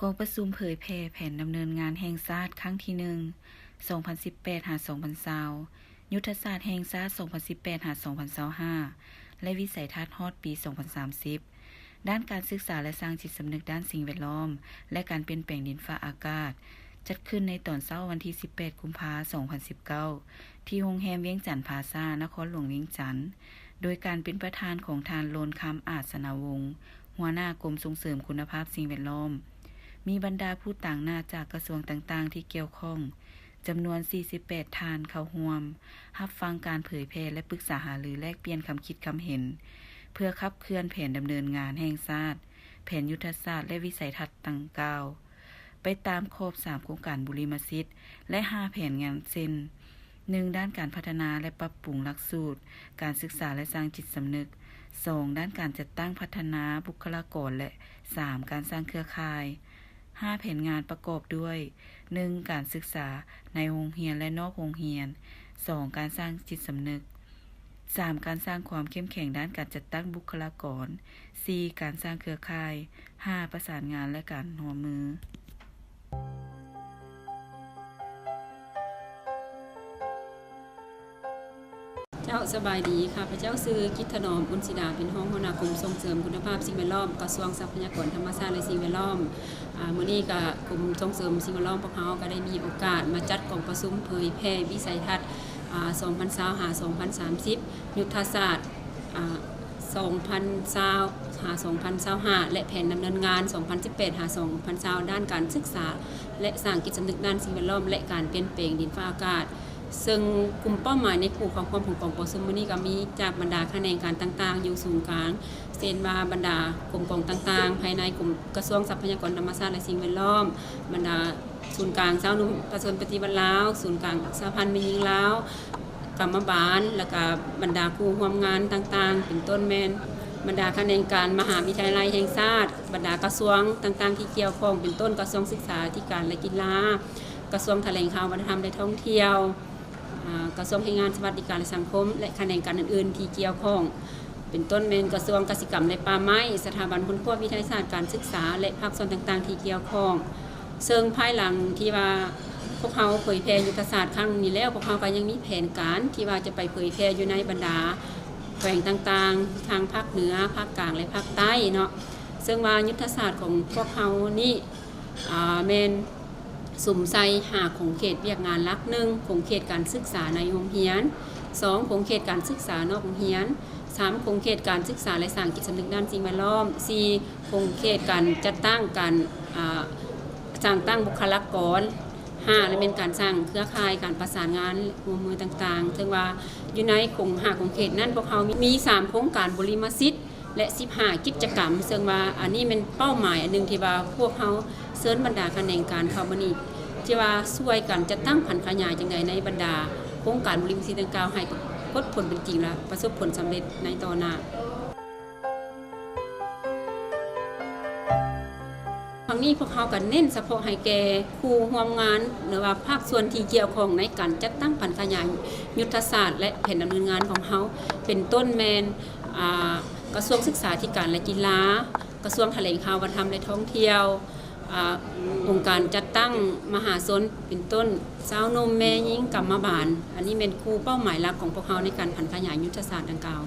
กองประชุมเผยแพร่แผนดำเนินงานแห่งชาติครั้งที่1 2018-2020 ยุทธศาสตร์แห่งชาติ 2018-2025 และวิสัยทัศน์ฮอดปี 2030 ด้านการศึกษาและสร้างจิตสำนึกด้านสิ่งแวดล้อมและการเปลี่ยนแปลงดินฟ้าอากาศจัดขึ้นในตอนเช้าวันที่ 18 กุมภาพันธ์ 2019 ที่โรงแรมเวียงจันทน์พลาซ่านครหลวงเวียงจันทน์โดยการเป็นประธานของท่านโลนคำอาสนวงศ์หัวหน้ากรมส่งเสริมคุณภาพสิ่งแวดล้อมมีบรรดาผู้ต่างหน้าจากกระทรวงต่างๆที่เกี่ยวข้องจำนวน 48 ท่านเข้าร่วมรับฟังการเผยแพร่และปรึกษาหารือแลกเปลี่ยนคำคิดคำเห็นเพื่อขับเคลื่อนแผนดำเนินงานแห่งชาติแผนยุทธศาสตร์และวิสัยทัศน์ดังกล่าวไปตามครบ3โครงการบุริมสิทธิ์และ5แผนงานเช่น 1. ด้านการพัฒนาและปรับปรุงหลักสูตรการศึกษาและสร้างจิตสำนึก 2. ด้านการจัดตั้งพัฒนาบุคลากรและ 3. การสร้างเครือข่าย5แผนงานประกอบด้วย 1. การศึกษาในโรงเรียนและนอกโรงเรียน 2. การสร้างจิตสำนึก 3. การสร้างความเข้มแข็งด้านการจัดตั้งบุคลากร 4. การสร้างเครือข่าย 5. ประสานงานและการร่วมมือเจ้าสบายดีค่ะพระเจ้าซื้อกิตถนอมอุนศิดาเป็นห้องหัวหน้ากรมส่งเสริมคุณภาพสิ่งแวดล้อมกระทรวงทรัพยากรธรรมชาติและสิ่งแวดล้อมมื้อนี้ก็กรมส่งเสริมสิ่งแวดล้อมพวกเราก็ได้มีโอกาสมาจัดกองประชุมเผยแพร่วิสัยทัศน์2020-2030 ยุทธศาสตร์2020-2025 และแผนดำเนินงาน 2018-2020 ด้านการศึกษาและสร้างจิตสำนึกด้านสิ่งแวดล้อมและการเปลี่ยนแปลงดินฟ้าอากาศซึ่งกลุ่มเป้าหมายในกลุ่มของความของกองประชุมมื้อนี้ก็มีจากบรรดาแขนงการต่างๆอยู่ศูนย์กลางเช่นว่าบรรดากลุ่มกองต่างๆภายในกลุ่มกระทรวงทรัพยากรธรรมชาติและสิ่งแวดล้อมบรรดาศูนย์กลางชาวนุ่มประชาชนปฏิบัติลาวศูนย์กลางสหพันธ์แม่หญิงลาวกรรมบาลแล้วก็บรรดาครูร่วมงานต่างๆเป็นต้นแม่นบรรดาแขนงการมหาวิทยาลัยแห่งชาติบรรดากระทรวงต่างๆที่เกี่ยวข้องเป็นต้นกระทรวงศึกษาธิการและกีฬากระทรวงแถลงข่าววัฒนธรรมและท่องเที่ยวกระทรวงแรงงานสวัสดิการและสังคมและแขนงการอื่นๆที่เกี่ยวข้องเป็นต้นเป็นกระทรวงเกษตรกรรมและป่าไม้สถาบันค้นคว้าวิทยาศาสตร์การศึกษาและภาคส่วนต่างๆที่เกี่ยวข้องซึ่งภายหลังที่ว่าพวกเขาเผยแพร่ยุทธศาสตร์ครั้งนี้แล้วพวกเขาก็ยังมีแผนการที่ว่าจะไปเผยแพร่อยู่ในบรรดาแขวงต่างๆทางภาคเหนือภาคกลางและภาคใต้เนาะซึ่งว่ายุทธศาสตร์ของพวกเขานี่เมนสุ่มใส่5ของเขตเวียกงานหลัก1ของเขตการศึกษาในโรงเรียน2ของเขตการศึกษานอกโรงเรียน3ของเขตการศึกษาและสร้างจิตสำนึกด้านสิ่งแวดล้อม4ของเขตการจัดตั้งการสร้างตั้งบุคลากร5และเป็นการสร้างเครือข่ายการประสานงานร่วมมือต่างๆถึงว่าอยู่ในของ5ของเขตนั้นพวกเขามี3โครงการบริมสิทธิ์และ15กิจกรรมซึ่งว่าอันนี้เป็นเป้าหมายอันนึงที่ว่าพวกเขาเชิญบรรดาแขนงการเข้ามานี่ที่ว่าช่วยกันจะตั้งผันขยายจังไดในบรรดาโครงการบริมสิทธิ์ดังกล่าวให้ผลเป็นจริงและประสบผลสำเร็จในต่อหน้าครั้งนี้พวกเขาก็เน้นเฉพาะให้แก่ครูร่วมงานหรือว่าภาคส่วนที่เกี่ยวข้องในการจัดตั้งผันขยายยุทธศาสตร์และแผนดำเนินงานของเขาเป็นต้นแมนกระทรวงศึกษาธิการและกีฬากระทรวงแถลงข่าววัฒนธรรมและท่องเที่ยวองค์การจัดตั้งมหาชนเป็นต้นสาวนมแม่หญิงกรรมบาลอันนี้เป็นคู่เป้าหมายหลักของพวกเขาในการผันขยายยุทธศาสตร์ดังกล่าว